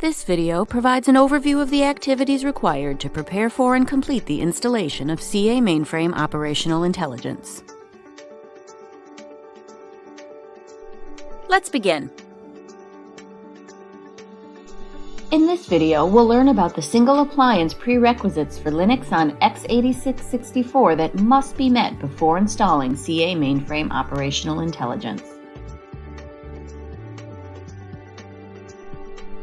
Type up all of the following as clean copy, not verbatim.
This video provides an overview of the activities required to prepare for and complete the installation of CA Mainframe Operational Intelligence. Let's begin. In this video, we'll learn about the single appliance prerequisites for Linux on x86 64 that must be met before installing CA Mainframe Operational Intelligence.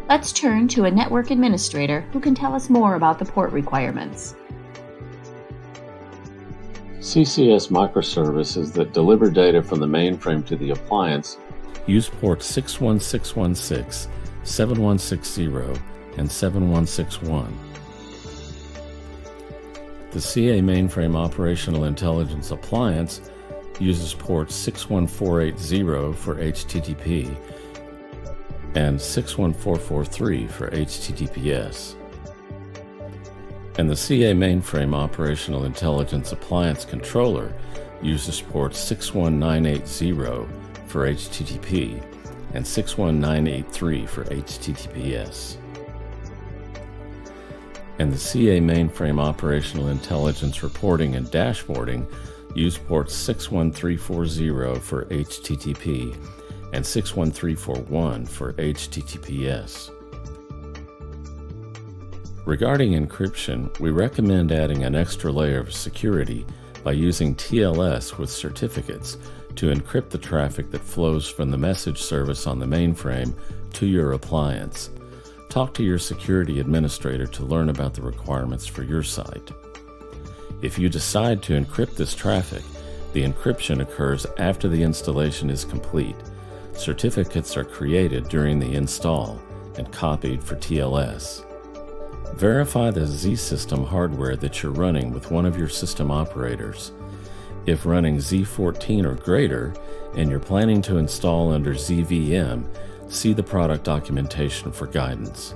Let's turn to a network administrator who can tell us more about the port requirements. CCS microservices that deliver data from the mainframe to the appliance use ports 61616, 7160, and 7161. The CA Mainframe Operational Intelligence Appliance uses ports 61480 for HTTP and 61443 for HTTPS. And the CA Mainframe Operational Intelligence Appliance Controller uses ports 61980 for HTTP and 61983 for HTTPS. And the CA Mainframe Operational Intelligence Reporting and Dashboarding use ports 61340 for HTTP and 61341 for HTTPS. Regarding encryption, we recommend adding an extra layer of security by using TLS with certificates to encrypt the traffic that flows from the message service on the mainframe to your appliance. Talk to your security administrator to learn about the requirements for your site. If you decide to encrypt this traffic, the encryption occurs after the installation is complete. Certificates are created during the install and copied for TLS. Verify the Z-System hardware that you're running with one of your system operators. If running Z14 or greater and you're planning to install under ZVM, see the product documentation for guidance.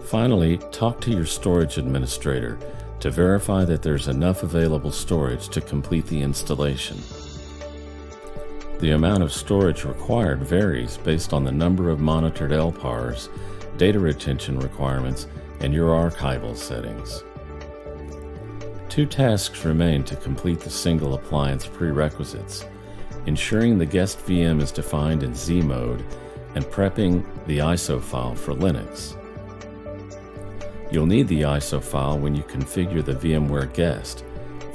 Finally, talk to your storage administrator to verify that there's enough available storage to complete the installation. The amount of storage required varies based on the number of monitored LPARs, data retention requirements, and your archival settings. Two tasks remain to complete the single appliance prerequisites: ensuring the guest VM is defined in Z mode and prepping the ISO file for Linux. You'll need the ISO file when you configure the VMware guest.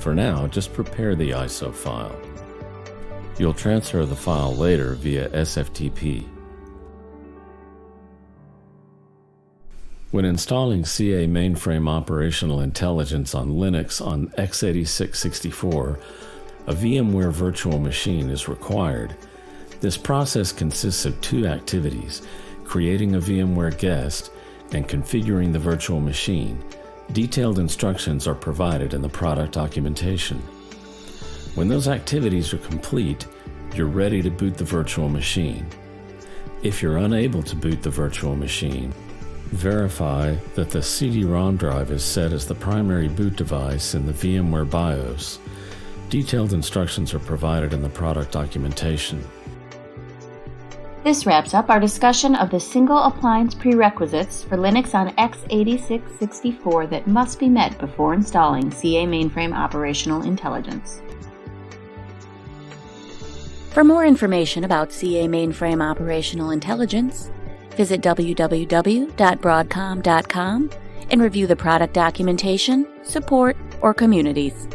For now, just prepare the ISO file. You'll transfer the file later via SFTP. When installing CA Mainframe Operational Intelligence on Linux on x86 64, a VMware virtual machine is required. This process consists of two activities: creating a VMware guest and configuring the virtual machine. Detailed instructions are provided in the product documentation. When those activities are complete, you're ready to boot the virtual machine. If you're unable to boot the virtual machine, verify that the CD-ROM drive is set as the primary boot device in the VMware BIOS. Detailed instructions are provided in the product documentation. This wraps up our discussion of the single appliance prerequisites for Linux on x86 64 that must be met before installing CA Mainframe Operational Intelligence. For more information about CA Mainframe Operational Intelligence, visit www.broadcom.com and review the product documentation, support, or communities.